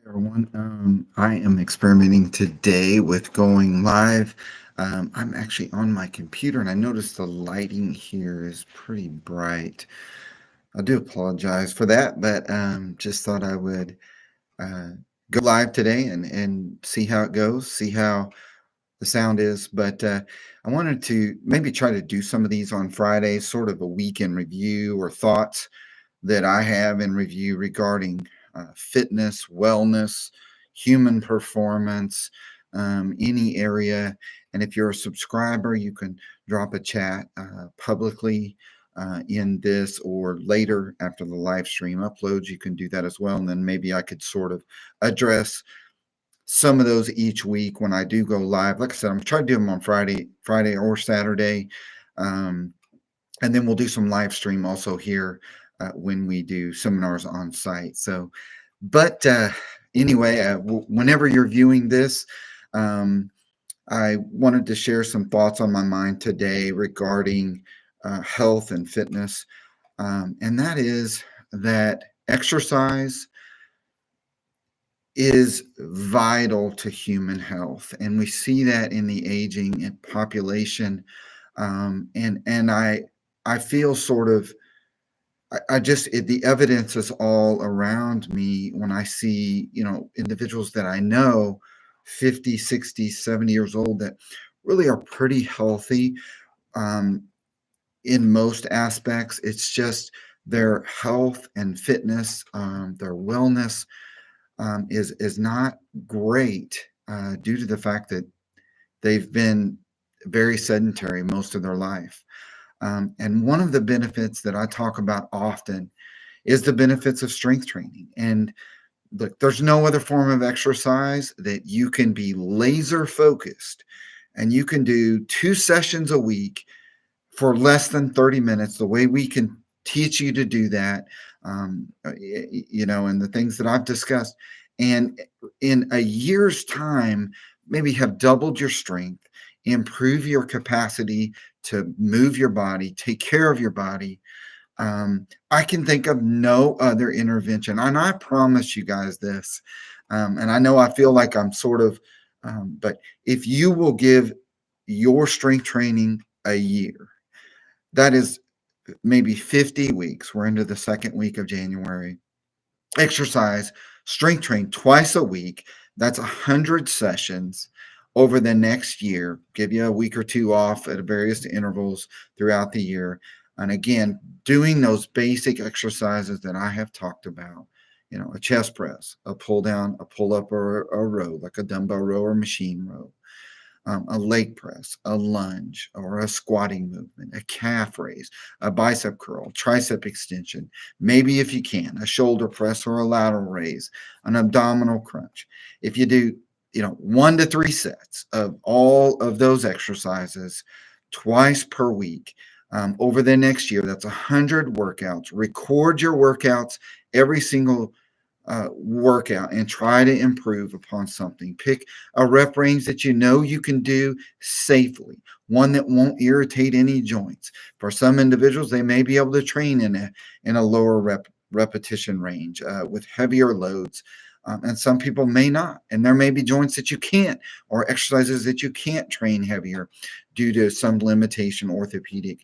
Everyone. I am experimenting today with going live. I'm actually on my computer and I noticed the lighting here is pretty bright. I do apologize for that, but just thought I would uh, go live today and see how it goes, see how the sound is. But I wanted to maybe try to do some of these on Fridays, sort of a weekend review or thoughts that I have in review regarding fitness, wellness, human performance, any area. And if you're a subscriber, you can drop a chat publicly in this or later after the live stream uploads. You can do that as well. And then maybe I could sort of address some of those each week when I do go live. Like I said, I'm trying to do them on Friday or Saturday. Um, and then we'll do some live stream also here when we do seminars on site. So, but anyway, whenever you're viewing this, um, I wanted to share some thoughts on my mind today regarding health and fitness. And that is that exercise is vital to human health. And we see that in the aging population. And I feel sort of I just the evidence is all around me when I see, individuals that I know 50, 60, 70 years old that really are pretty healthy um, in most aspects. It's just their health and fitness, their wellness is not great due to the fact that they've been very sedentary most of their life. And one of the benefits that I talk about often is the benefits of strength training. And look, there's no other form of exercise that you can be laser focused and you can do 2 sessions a week for less than 30 minutes, the way we can teach you to do that, and the things that I've discussed. And in a year's time, maybe have doubled your strength, improve your capacity to move your body, take care of your body. I can think of no other intervention. And I promise you guys this. And I know I feel like I'm sort of, but if you will give your strength training a year, that is maybe 50 weeks. We're into the second week of January. Exercise, strength train twice a week. That's 100 sessions over the next year. Give you a week or two off at various intervals throughout the year. And again, doing those basic exercises that I have talked about, a chest press, a pull down, a pull up, or a row, like a dumbbell row or machine row, a leg press, a lunge, or a squatting movement, a calf raise, a bicep curl, tricep extension, maybe if you can, a shoulder press or a lateral raise, an abdominal crunch. If you do, 1 to 3 sets of all of those exercises twice per week, over the next year, that's 100 workouts. Record your workouts, every single workout, and try to improve upon something. Pick a rep range that you know you can do safely, one that won't irritate any joints. For some individuals, they may be able to train in a lower repetition range with heavier loads. And some people may not. And there may be joints that you can't, or exercises that you can't train heavier due to some limitation, orthopedic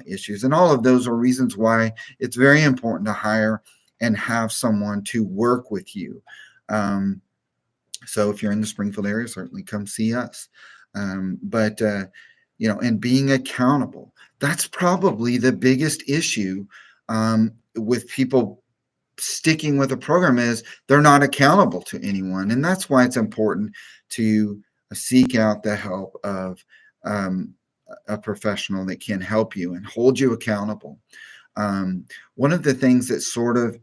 issues. And all of those are reasons why it's very important to hire and have someone to work with you. So if you're in the Springfield area, certainly come see us. But and being accountable, that's probably the biggest issue with people sticking with a program, is they're not accountable to anyone. And that's why it's important to seek out the help of a professional that can help you and hold you accountable. One of the things that sort of,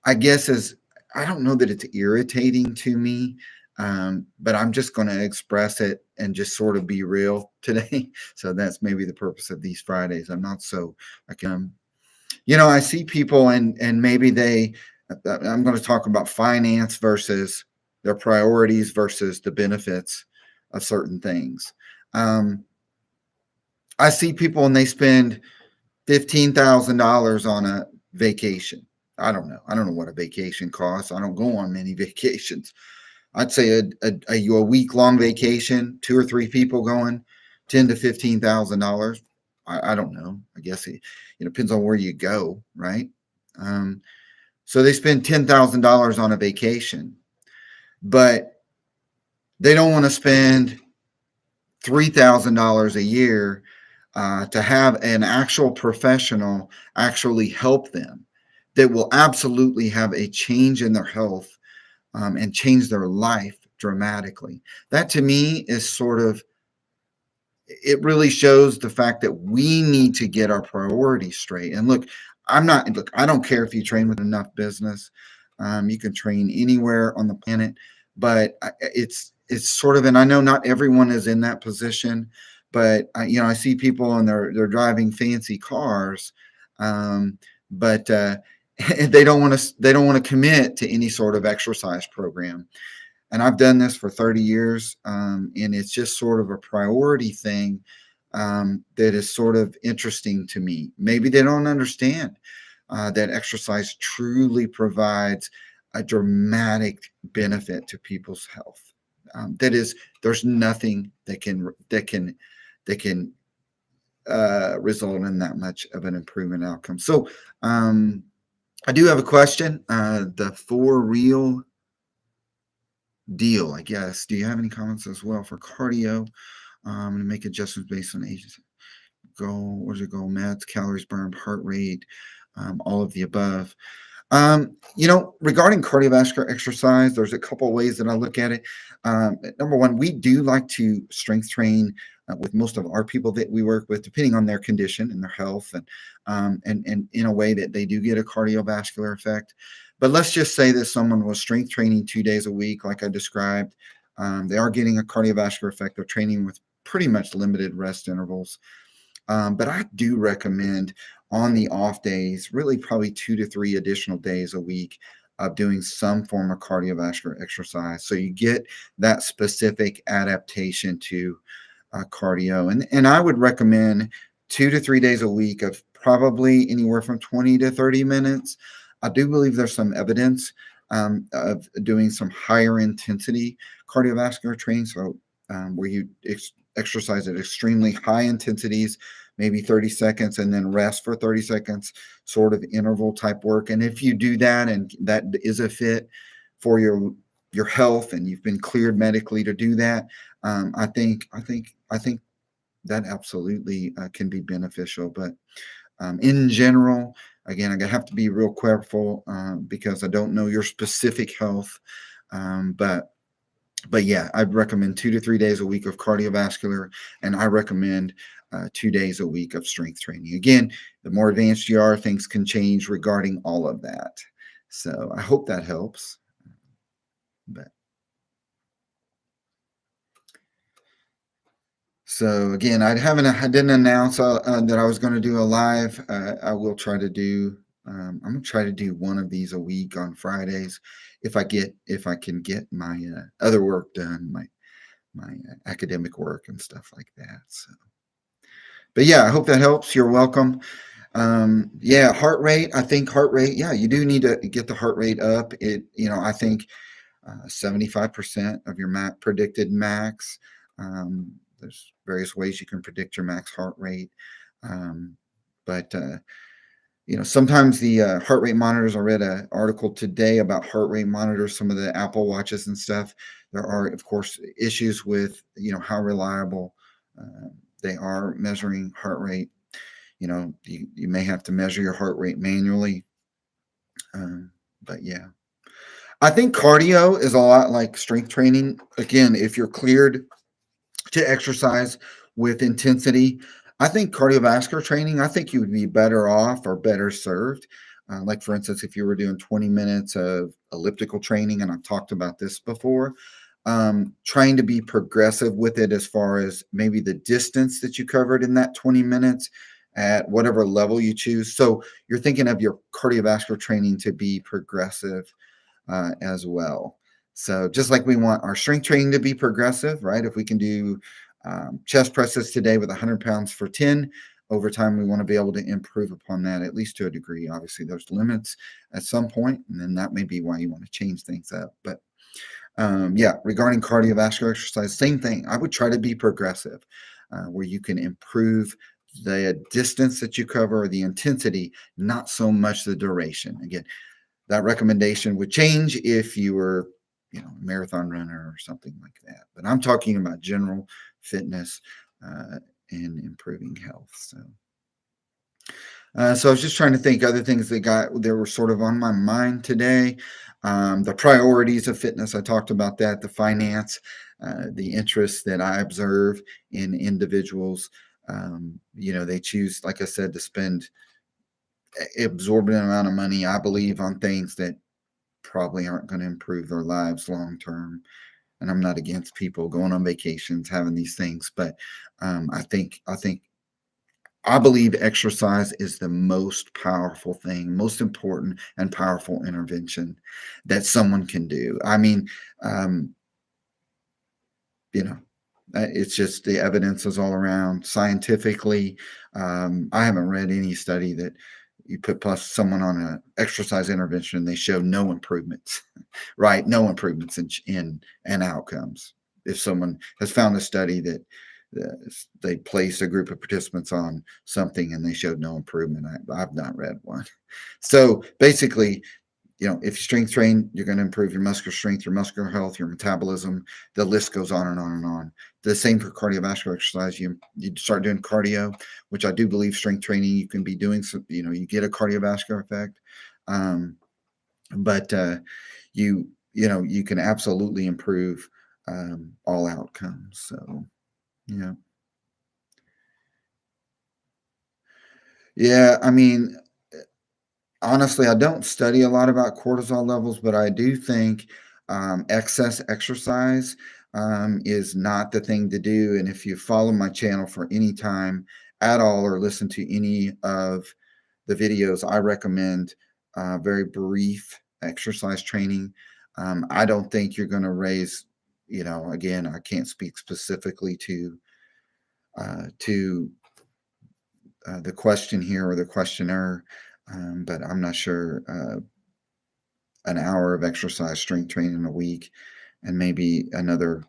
I guess, is, I don't know that it's irritating to me, but I'm just going to express it and just sort of be real today. So that's maybe the purpose of these Fridays. I'm not so, I see people and maybe I'm going to talk about finance versus their priorities versus the benefits of certain things. I see people and they spend $15,000 on a vacation. I don't know. I don't know what a vacation costs. I don't go on many vacations. I'd say a week long vacation, two or three people going, $10,000 to $15,000. I don't know. I guess it depends on where you go, right? Um, so they spend $10,000 on a vacation, but they don't want to spend $3,000 a year to have an actual professional actually help them that will absolutely have a change in their health and change their life dramatically. That to me is sort of, it really shows the fact that we need to get our priorities straight. And look, I don't care if you train with enough business. You can train anywhere on the planet, but it's sort of, and I know not everyone is in that position, but I see people and they're driving fancy cars, but they don't want to commit to any sort of exercise program. And I've done this for 30 years, and it's just sort of a priority thing that is sort of interesting to me. Maybe they don't understand that exercise truly provides a dramatic benefit to people's health. That is, there's nothing that can result in that much of an improvement outcome. So I do have a question. The for real deal, I guess. Do you have any comments as well for cardio? And make adjustments based on age, goal, what is it, goal, meds, calories burned, heart rate, all of the above. Regarding cardiovascular exercise, there's a couple of ways that I look at it. Number one, we do like to strength train with most of our people that we work with, depending on their condition and their health, and in a way that they do get a cardiovascular effect. But let's just say that someone was strength training 2 days a week, like I described. They are getting a cardiovascular effect. They're training with pretty much limited rest intervals. But I do recommend on the off days, really probably 2 to 3 additional days a week of doing some form of cardiovascular exercise. So you get that specific adaptation to cardio. And I would recommend 2 to 3 days a week of probably anywhere from 20 to 30 minutes. I do believe there's some evidence of doing some higher intensity cardiovascular training. So where you exercise at extremely high intensities, maybe 30 seconds, and then rest for 30 seconds, sort of interval type work. And if you do that, and that is a fit for your health, and you've been cleared medically to do that, I think that absolutely can be beneficial. But in general, again, I have to be real careful because I don't know your specific health, but yeah, I'd recommend 2 to 3 days a week of cardiovascular, and I recommend 2 days a week of strength training. Again, the more advanced you are, things can change regarding all of that. So I hope that helps. But so again, I didn't announce that I was going to do a live. I will try to do. I'm going to try to do one of these a week on Fridays, if I can get my other work done, my academic work and stuff like that. So, but yeah, I hope that helps. You're welcome. Yeah, heart rate. I think heart rate. Yeah, you do need to get the heart rate up. I think 75% of your predicted max. There's various ways you can predict your max heart rate, but sometimes the heart rate monitors. I read an article today about heart rate monitors, some of the Apple Watches and stuff. There are, of course, issues with how reliable they are measuring heart rate. You may have to measure your heart rate manually, but yeah. I think cardio is a lot like strength training. Again, if you're cleared to exercise with intensity, I think cardiovascular training, I think you would be better off or better served. Like, for instance, if you were doing 20 minutes of elliptical training, and I've talked about this before, trying to be progressive with it as far as maybe the distance that you covered in that 20 minutes at whatever level you choose. So you're thinking of your cardiovascular training to be progressive as well. So just like we want our strength training to be progressive, right? If we can do chest presses today with 100 pounds for 10, over time, we want to be able to improve upon that, at least to a degree. Obviously, there's limits at some point, and then that may be why you want to change things up. But yeah, regarding cardiovascular exercise, same thing. I would try to be progressive, where you can improve the distance that you cover or the intensity, not so much the duration. Again, that recommendation would change if you were, a marathon runner or something like that. But I'm talking about general fitness and improving health. So I was just trying to think other things that were sort of on my mind today. The priorities of fitness, I talked about that. The finance, the interests that I observe in individuals. They choose, like I said, to spend exorbitant amount of money, I believe, on things that probably aren't going to improve their lives long term. And I'm not against people going on vacations, having these things, but I believe exercise is the most powerful thing, most important and powerful intervention that someone can do. I mean, um, you know, it's just the evidence is all around scientifically. I haven't read any study that you put plus someone on an exercise intervention, they show no improvements, right? No improvements in outcomes. If someone has found a study that they placed a group of participants on something and they showed no improvement, I've not read one. So basically, if you strength train, you're going to improve your muscular strength, your muscular health, your metabolism. The list goes on and on and on. The same for cardiovascular exercise. You start doing cardio, which I do believe strength training you can be doing. So you get a cardiovascular effect, but you can absolutely improve all outcomes. So yeah, yeah. I mean, honestly, I don't study a lot about cortisol levels, but I do think excess exercise is not the thing to do. And if you follow my channel for any time at all or listen to any of the videos, I recommend very brief exercise training. I don't think you're going to raise, again, I can't speak specifically to the question here or the questioner, but I'm not sure an hour of exercise strength training a week and maybe another,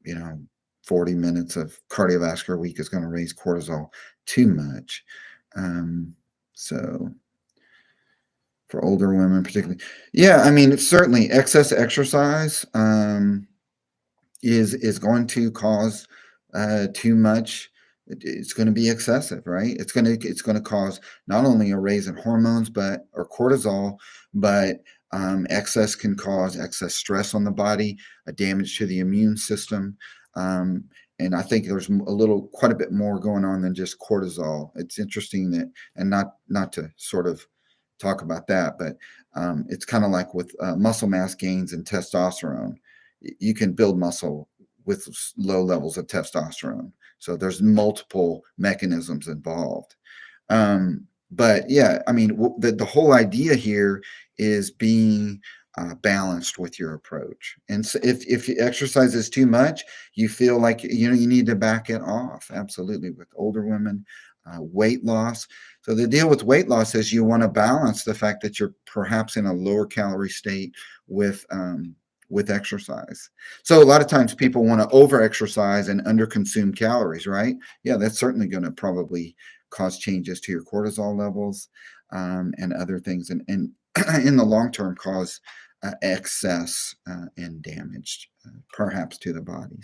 you know, 40 minutes of cardiovascular a week is going to raise cortisol too much. So for older women, particularly, yeah, I mean, certainly excess exercise is going to cause too much. It's going to be excessive, right? It's going to cause not only a raise in hormones, or cortisol, but excess can cause excess stress on the body, a damage to the immune system, and I think there's quite a bit more going on than just cortisol. It's interesting that, and not to sort of talk about that, but it's kind of like with muscle mass gains and testosterone. You can build muscle with low levels of testosterone. So there's multiple mechanisms involved. But yeah, I mean, the whole idea here is being balanced with your approach. And so if exercise is too much, you feel like you need to back it off. Absolutely, with older women, weight loss. So the deal with weight loss is you want to balance the fact that you're perhaps in a lower calorie state with exercise. So a lot of times people want to over exercise and under consume calories, right? Yeah, that's certainly going to probably cause changes to your cortisol levels and other things, and in the long term cause excess and damage perhaps to the body.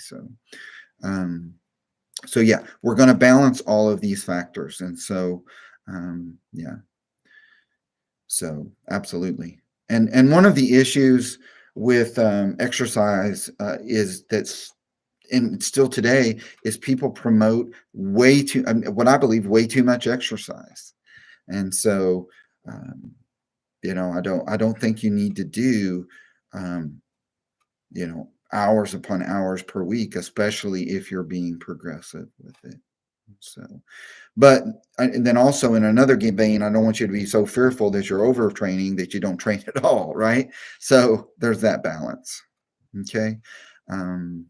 So yeah, we're going to balance all of these factors, and so yeah, so absolutely. And one of the issues with exercise is that's and still today is people promote what I believe way too much exercise, and so um, I don't think you need to do um, hours upon hours per week, especially if you're being progressive with it. So, but and then also in another vein, I don't want you to be so fearful that you're overtraining that you don't train at all, right? So there's that balance. Okay. Um,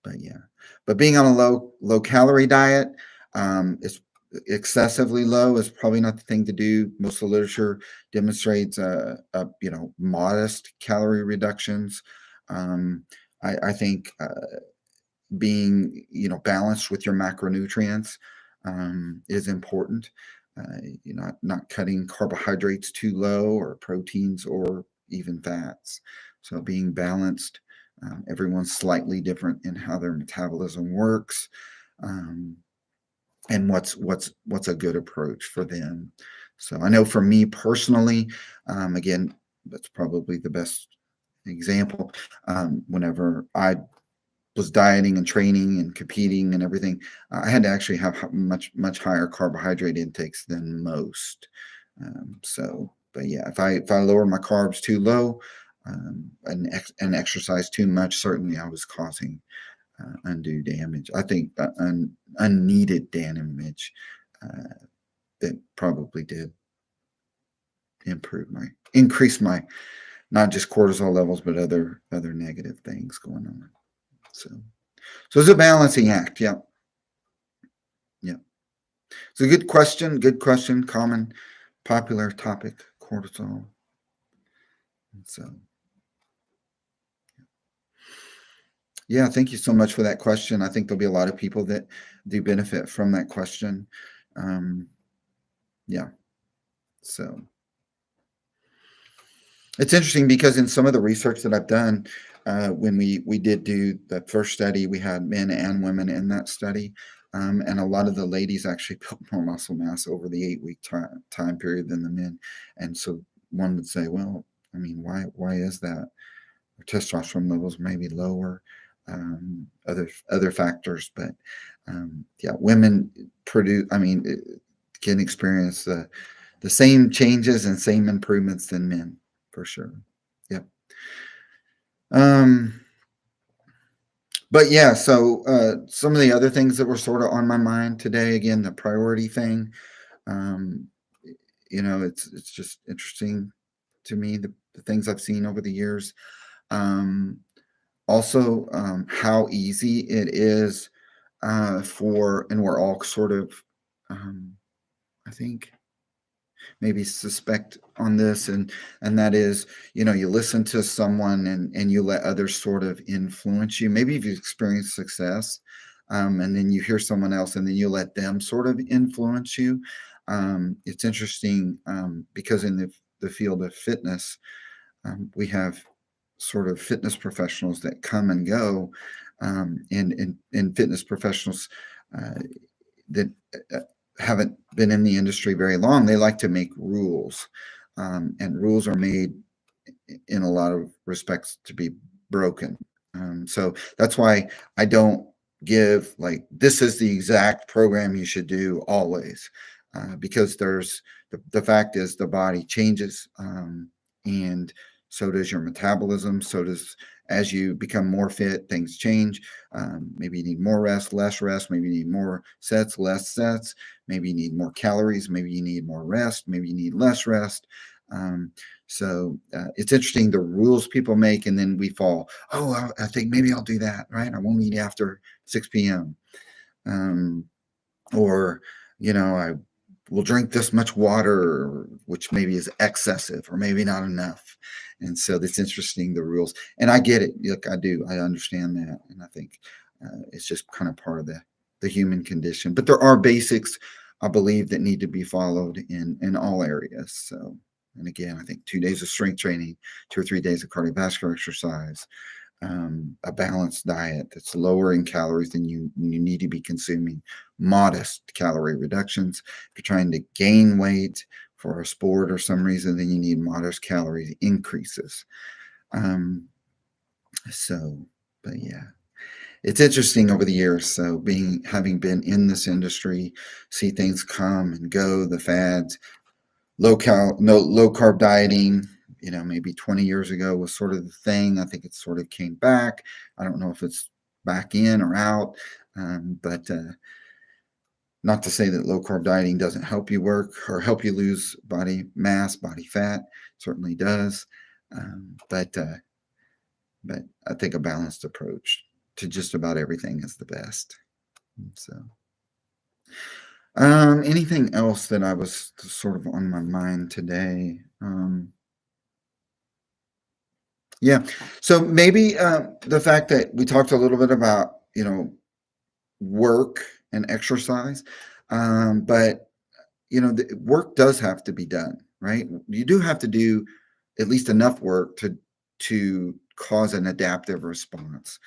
but yeah, but being on a low calorie diet, It's excessively low is probably not the thing to do. Most of the literature demonstrates modest calorie reductions. Um, I think being balanced with your macronutrients is important. You're not cutting carbohydrates too low, or proteins, or even fats. So being balanced. Everyone's slightly different in how their metabolism works, and what's a good approach for them. So I know for me personally, again, that's probably the best example. Whenever I was dieting and training and competing and everything, I had to actually have much higher carbohydrate intakes than most. But yeah, if I lower my carbs too low, and exercise too much, certainly I was causing undue damage. I think unneeded damage that probably did increase my not just cortisol levels, but other negative things going on. So it's a balancing act. Yeah. Yeah. It's a good question. Good question. Common, popular topic, cortisol. So, yeah, thank you so much for that question. I think there'll be a lot of people that do benefit from that question. Yeah. So it's interesting because in some of the research that I've done, when we did do the first study, we had men and women in that study. And a lot of the ladies actually built more muscle mass over the 8-week time period than the men. And so one would say, well, I mean, why is that? Their testosterone levels may be lower, other factors, but yeah, women can experience the same changes and same improvements than men, for sure. Yep. But yeah, so some of the other things that were sort of on my mind today, again, the priority thing. Um, it's just interesting to me, the things I've seen over the years. Also, how easy it is and we're all sort of, I think, maybe suspect on this, and that is, you listen to someone, and you let others sort of influence you. Maybe if you've experienced success, and then you hear someone else, and then you let them sort of influence you. It's interesting, because in the field of fitness, we have sort of fitness professionals that come and go, and fitness professionals that haven't been in the industry very long. They like to make rules, and rules are made in a lot of respects to be broken. So that's why I don't give, like, this is the exact program you should do always, because the fact is the body changes, and so does your metabolism. So does, as you become more fit, things change. Maybe you need more rest, less rest. Maybe you need more sets, less sets. Maybe you need more calories. Maybe you need more rest. Maybe you need less rest. So it's interesting, the rules people make, and then we fall. Oh, I think maybe I'll do that. Right? I won't eat after 6 p.m. Or I will drink this much water, which maybe is excessive or maybe not enough. And so that's interesting, the rules. And I get it. Look, I do. I understand that. And I think it's just kind of part of the human condition. But there are basics, I believe, that need to be followed in all areas. So, and again, I think 2 days of strength training, 2 or 3 days of cardiovascular exercise, a balanced diet that's lower in calories than you need to be consuming, modest calorie reductions. If you're trying to gain weight for a sport or some reason, then you need modest calorie increases. But yeah, it's interesting over the years. So having been in this industry, see things come and go, the fads, low carb dieting, maybe 20 years ago was sort of the thing. I think it sort of came back. I don't know if it's back in or out, but not to say that low carb dieting doesn't help you work or help you lose body mass, body fat. Certainly does. But I think a balanced approach to just about everything is the best. So. Anything else that I was sort of on my mind today? Yeah. So maybe the fact that we talked a little bit about, work and exercise, but the work does have to be done, right? You do have to do at least enough work to cause an adaptive response.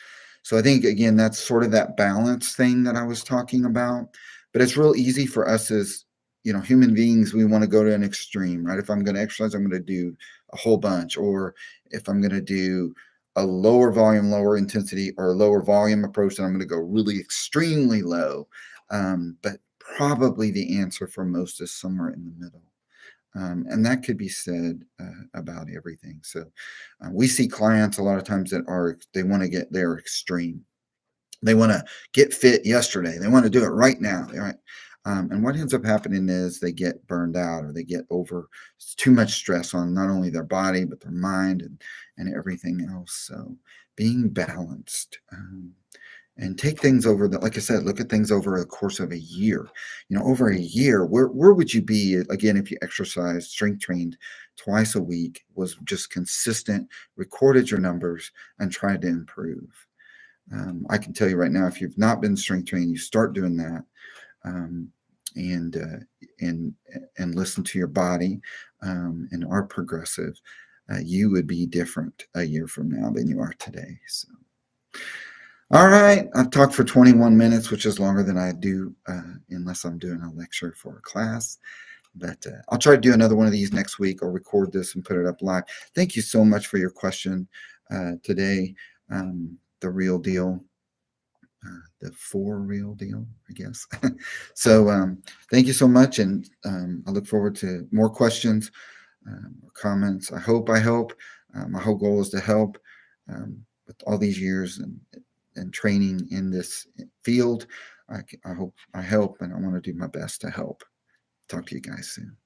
So I think again that's sort of that balance thing that I was talking about. But it's real easy for us as human beings. We want to go to an extreme, right? If I'm going to exercise, I'm going to do a whole bunch, or if I'm going to do a lower volume, lower intensity, or a lower volume approach, then I'm going to go really extremely low. But probably the answer for most is somewhere in the middle. And that could be said about everything. So we see clients a lot of times that they want to get their extreme. They want to get fit yesterday. They want to do it right now. Right. And what ends up happening is they get burned out, or they get over too much stress on not only their body, but their mind and everything else. So being balanced. And take things over that, like I said, look at things over a course of a year. Over a year, where would you be again if you exercised, strength trained twice a week, was just consistent, recorded your numbers, and tried to improve? I can tell you right now, if you've not been strength trained, you start doing that, um, and and listen to your body, and are progressive. You would be different a year from now than you are today. So. All right, I've talked for 21 minutes, which is longer than I do unless I'm doing a lecture for a class. But I'll try to do another one of these next week, or record this and put it up live. Thank you so much for your question today. The real deal, the for real deal, I guess. So thank you so much, and I look forward to more questions or comments. I hope I help. My whole goal is to help with all these years and training in this field. I hope I help, and I want to do my best to help. Talk to you guys soon.